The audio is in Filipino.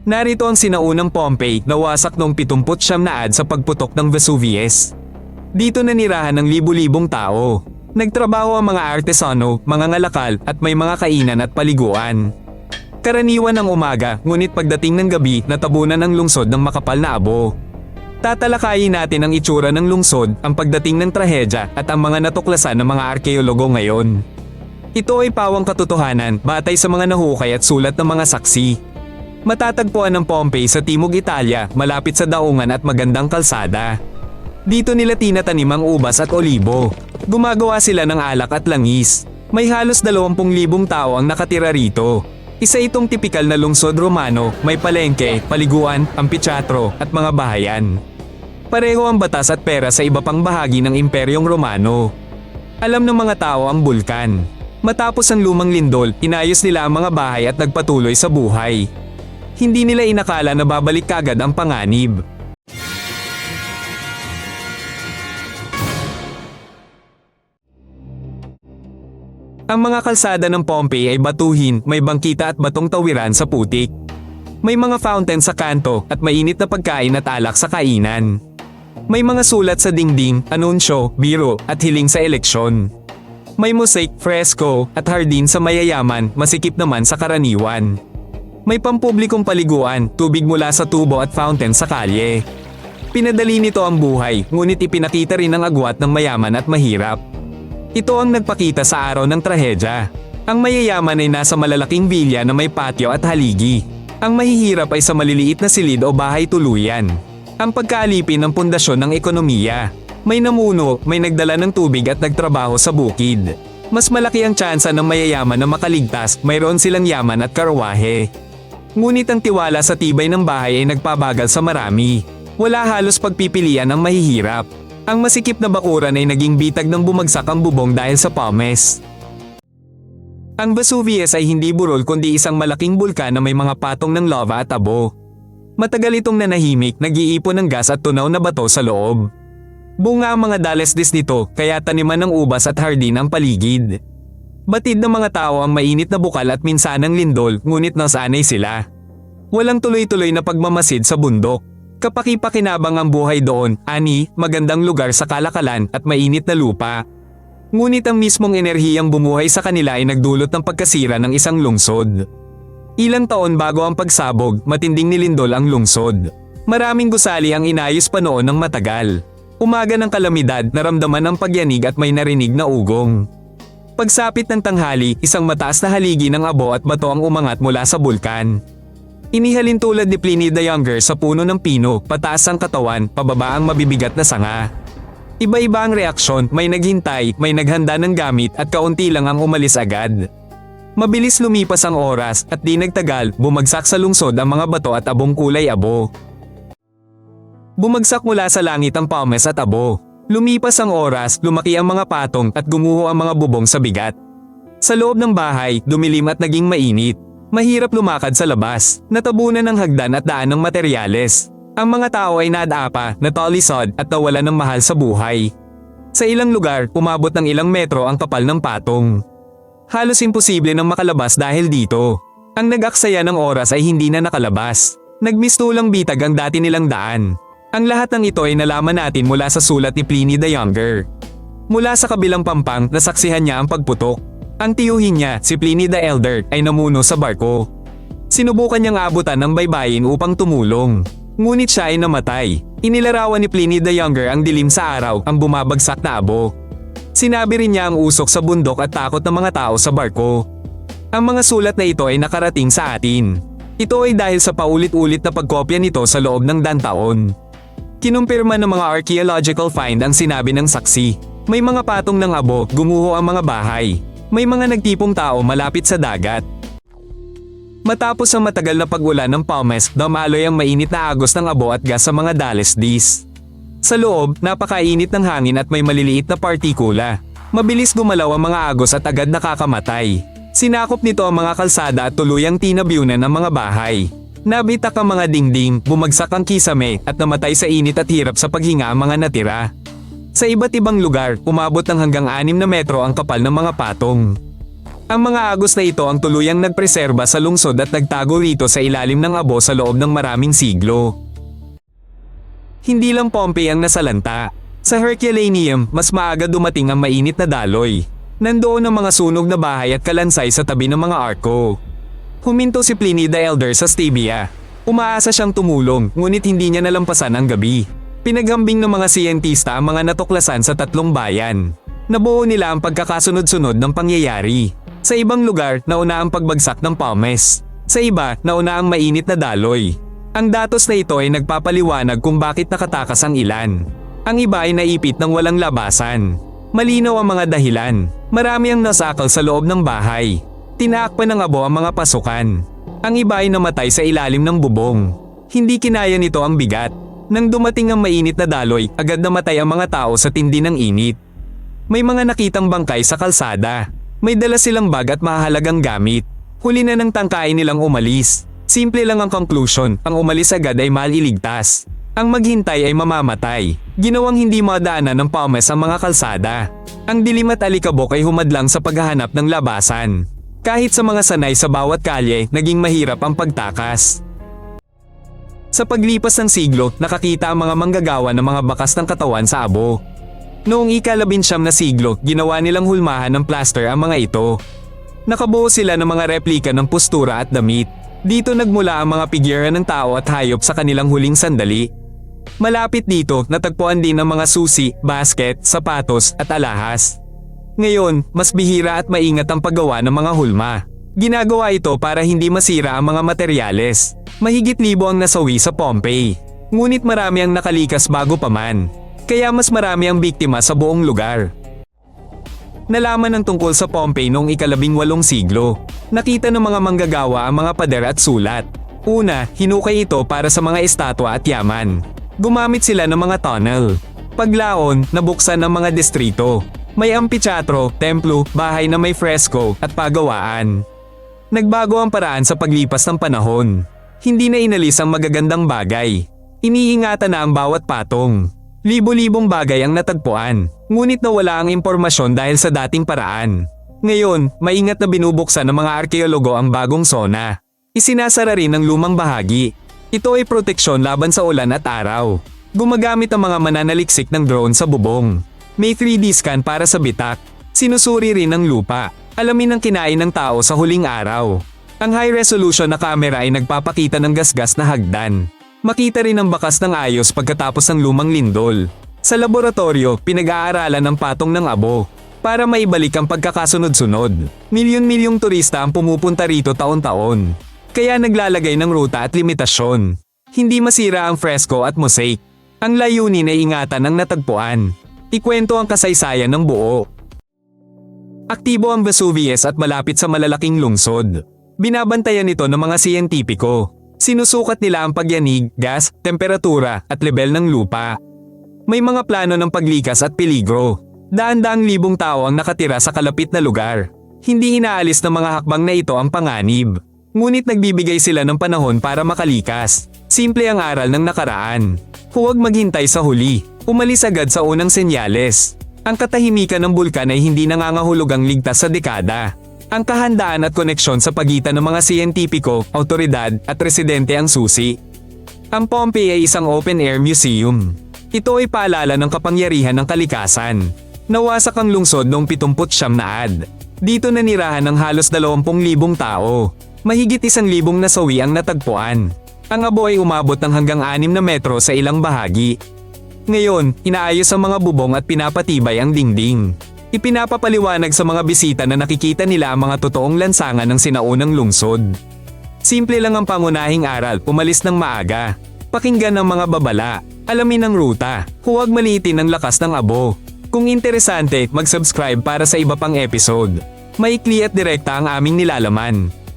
Narito ang sinaunang Pompeii na wasak noong 79 na sa pagputok ng Vesuvius. Dito nanirahan ng libu-libong tao. Nagtrabaho ang mga artesano, mga ngalakal at may mga kainan at paliguan. Karaniwan ng umaga, ngunit pagdating ng gabi natabunan ang lungsod ng makapal na abo. Tatalakayin natin ang itsura ng lungsod, ang pagdating ng trahedya at ang mga natuklasan ng mga arkeologo ngayon. Ito ay pawang katotohanan batay sa mga nahukay at sulat ng mga saksi. Matatagpuan ng Pompeii sa Timog Italia, malapit sa daungan at magandang kalsada. Dito nila tinatanim ang ubas at olibo. Gumagawa sila ng alak at langis. May halos 20,000 tao ang nakatira rito. Isa itong tipikal na lungsod Romano, may palengke, paliguan, amphitheatro at mga bahayan. Pareho ang batas at pera sa iba pang bahagi ng Imperyong Romano. Alam ng mga tao ang bulkan. Matapos ang lumang lindol, inayos nila ang mga bahay at nagpatuloy sa buhay. Hindi nila inakala na babalik kagad ang panganib. Ang mga kalsada ng Pompeii ay batuhin, may bangkita at batong tawiran sa putik. May mga fountain sa kanto at mainit na pagkain at alak sa kainan. May mga sulat sa dingding, anunsyo, biro at hiling sa eleksyon. May mosaic, fresco at hardin sa mayayaman, masikip naman sa karaniwan. May pampublikong paliguan, tubig mula sa tubo at fountain sa kalye. Pinadali nito ang buhay, ngunit ipinakita rin ang agwat ng mayaman at mahirap. Ito ang nagpakita sa araw ng trahedya. Ang mayayaman ay nasa malalaking vilya na may patio at haligi. Ang mahihirap ay sa maliliit na silid o bahay tuluyan. Ang pagkaalipin ng pundasyon ng ekonomiya. May namuno, may nagdala ng tubig at nagtrabaho sa bukid. Mas malaki ang tsansa ng mayayaman na makaligtas, mayroon silang yaman at karwahe. Ngunit ang tiwala sa tibay ng bahay ay nagpabagal sa marami. Wala halos pagpipilian ang mahihirap. Ang masikip na bakuran ay naging bitag ng bumagsak ang bubong dahil sa pomes. Ang Vesuvius ay hindi burol kundi isang malaking bulkan na may mga patong ng lava at abo. Matagal itong nanahimik, nag-iipon ng gas at tunaw na bato sa loob. Bunga ang mga dalesdis nito, kaya taniman ng ubas at hardin ang paligid. Batid ng mga tao ang mainit na bukal at minsanang lindol, ngunit nasanay sila. Walang tuloy-tuloy na pagmamasid sa bundok. Kapaki-pakinabang ang buhay doon, ani, magandang lugar sa kalakalan at mainit na lupa. Ngunit ang mismong enerhiyang bumuhay sa kanila ay nagdulot ng pagkasira ng isang lungsod. Ilang taon bago ang pagsabog, matinding nilindol ang lungsod. Maraming gusali ang inayos pa noon ng matagal. Umaga ng kalamidad, naramdaman ang pagyanig at may narinig na ugong. Pagsapit ng tanghali, isang mataas na haligi ng abo at bato ang umangat mula sa bulkan. Inihalin tulad ni Pliny the Younger sa puno ng pino, pataas ang katawan, pababa ang mabibigat na sanga. Iba-iba ang reaksyon, may naghintay, may naghanda ng gamit at kaunti lang ang umalis agad. Mabilis lumipas ang oras at di nagtagal, bumagsak sa lungsod ang mga bato at abong kulay abo. Bumagsak mula sa langit ang pomes at abo. Lumipas ang oras, lumaki ang mga patong at gumuho ang mga bubong sa bigat. Sa loob ng bahay, dumilim at naging mainit. Mahirap lumakad sa labas, natabunan ng hagdan at daan ng materyales. Ang mga tao ay nadapa, natalisod at nawalan ng mahal sa buhay. Sa ilang lugar, umabot ng ilang metro ang kapal ng patong. Halos imposible nang makalabas dahil dito. Ang nag-aksaya ng oras ay hindi na nakalabas. Nagmistulang bitag ang dati nilang daan. Ang lahat ng ito ay nalaman natin mula sa sulat ni Pliny the Younger. Mula sa kabilang pampang, nasaksihan niya ang pagputok. Ang tiyuhin niya, si Pliny the Elder, ay namuno sa barko. Sinubukan niyang abutan ng baybayin upang tumulong. Ngunit siya ay namatay. Inilarawan ni Pliny the Younger ang dilim sa araw, ang bumabagsak na abo. Sinabi rin niya ang usok sa bundok at takot ng mga tao sa barko. Ang mga sulat na ito ay nakarating sa atin. Ito ay dahil sa paulit-ulit na pagkopya nito sa loob ng dantaon. Kinumpirma ng mga archaeological find ang sinabi ng saksi. May mga patong ng abo, gumuho ang mga bahay. May mga nagtipong tao malapit sa dagat. Matapos ang matagal na pag-ulan ng pomes, dumaloy ang mainit na agos ng abo at gas sa mga dalesdis. Sa loob, napakainit ng hangin at may maliliit na partikula. Mabilis gumalaw ang mga agos at agad nakakamatay. Sinakop nito ang mga kalsada at tuluyang tinabyunan ng mga bahay. Nabitak ang mga dingding, bumagsak ang kisame at namatay sa init at hirap sa paghinga ang mga natira. Sa iba't ibang lugar, umabot ng hanggang 6 na metro ang kapal ng mga patong. Ang mga agos na ito ang tuluyang nagpreserba sa lungsod at nagtago rito sa ilalim ng abo sa loob ng maraming siglo. Hindi lang Pompey ang nasalanta. Sa Herculaneum, mas maaga dumating ang mainit na daloy. Nandoon ang mga sunog na bahay at kalansay sa tabi ng mga arko. Huminto si Pliny the Elder sa Stabia. Umaasa siyang tumulong, ngunit hindi niya nalampasan ang gabi. Pinaghambing ng mga siyentista ang mga natuklasan sa tatlong bayan. Nabuo nila ang pagkakasunod-sunod ng pangyayari. Sa ibang lugar, nauna ang pagbagsak ng Pommes. Sa iba, nauna ang mainit na daloy. Ang datos na ito ay nagpapaliwanag kung bakit nakatakas ang ilan. Ang iba ay naipit ng walang labasan. Malinaw ang mga dahilan. Marami ang nasakal sa loob ng bahay. Tinaakpan ng abo ang mga pasukan. Ang iba ay namatay sa ilalim ng bubong. Hindi kinaya nito ang bigat. Nang dumating ang mainit na daloy, agad namatay ang mga tao sa tindi ng init. May mga nakitang bangkay sa kalsada. May dala silang bag at mahalagang gamit. Huli na ng tangkain nilang umalis. Simple lang ang conclusion, ang umalis agad ay maliligtas. Ang maghintay ay mamamatay. Ginawang hindi madaanan ng Pommes ang mga kalsada. Ang dilim at alikabok ay humadlang sa paghahanap ng labasan. Kahit sa mga sanay sa bawat kalye, naging mahirap ang pagtakas. Sa paglipas ng siglo, nakakita ang mga manggagawa ng mga bakas ng katawan sa abo. Noong ika-19 na siglo, ginawa nilang hulmahan ng plaster ang mga ito. Nakabuo sila ng mga replika ng postura at damit. Dito nagmula ang mga pigyera ng tao at hayop sa kanilang huling sandali. Malapit dito, natagpuan din ang mga susi, basket, sapatos at alahas. Ngayon, mas bihira at maingat ang paggawa ng mga hulma. Ginagawa ito para hindi masira ang mga materyales. Mahigit 1,000 ang nasawi sa Pompey. Ngunit marami ang nakalikas bago pa man. Kaya mas marami ang biktima sa buong lugar. Nalaman ng tungkol sa Pompey noong ika-18 siglo. Nakita ng mga manggagawa ang mga pader at sulat. Una, hinukay ito para sa mga estatwa at yaman. Gumamit sila ng mga tunnel. Paglaon, nabuksan ang mga distrito. May amphitheatro, templo, bahay na may fresco at pagawaan. Nagbago ang paraan sa paglipas ng panahon. Hindi na inalis ang magagandang bagay. Iniingatan na ang bawat patong. Libo-libong bagay ang natagpuan, ngunit nawala ang impormasyon dahil sa dating paraan. Ngayon, maingat na binubuksan ng mga arkeologo ang bagong zona. Isinasara rin ang lumang bahagi. Ito ay proteksyon laban sa ulan at araw. Gumagamit ang mga mananaliksik ng drone sa bubong. May 3D scan para sa bitak. Sinusuri rin ang lupa. Alamin ang kinain ng tao sa huling araw. Ang high-resolution na camera ay nagpapakita ng gasgas na hagdan. Makita rin ang bakas ng ayos pagkatapos ng lumang lindol. Sa laboratorio, pinag-aaralan ang patong ng abo. Para maibalik ang pagkakasunod-sunod. Milyon-milyong turista ang pumupunta rito taon-taon. Kaya naglalagay ng ruta at limitasyon. Hindi masira ang fresco at mosaic. Ang layunin ay ingatan ang natagpuan. Ikwento ang kasaysayan ng buo. Aktibo ang Vesuvius at malapit sa malalaking lungsod. Binabantayan ito ng mga siyentipiko. Sinusukat nila ang pagyanig, gas, temperatura at lebel ng lupa. May mga plano ng paglikas at peligro. Daan-daang libong tao ang nakatira sa kalapit na lugar. Hindi inaalis ng mga hakbang na ito ang panganib. Ngunit nagbibigay sila ng panahon para makalikas. Simple ang aral ng nakaraan. Huwag maghintay sa huli. Umalis agad sa unang senyales. Ang katahimikan ng bulkan ay hindi nangangahulugang ligtas sa dekada. Ang kahandaan at koneksyon sa pagitan ng mga siyentipiko, awtoridad at residente ang susi. Ang Pompey ay isang open-air museum. Ito ay paalala ng kapangyarihan ng kalikasan. Nawasak ang lungsod noong 79 na ad. Dito nanirahan ng halos 20,000 tao. Mahigit 1,000 nasawi ang natagpuan. Ang abo ay umabot ng hanggang 6 na metro sa ilang bahagi. Ngayon, inaayos ang mga bubong at pinapatibay ang dingding. Ipinapapaliwanag sa mga bisita na nakikita nila ang mga totoong lansangan ng sinaunang lungsod. Simple lang ang pangunahing aral, umalis ng maaga. Pakinggan ang mga babala, alamin ang ruta, huwag maliitin ang lakas ng abo. Kung interesante, mag-subscribe para sa iba pang episode. Maikli at direkta ang aming nilalaman.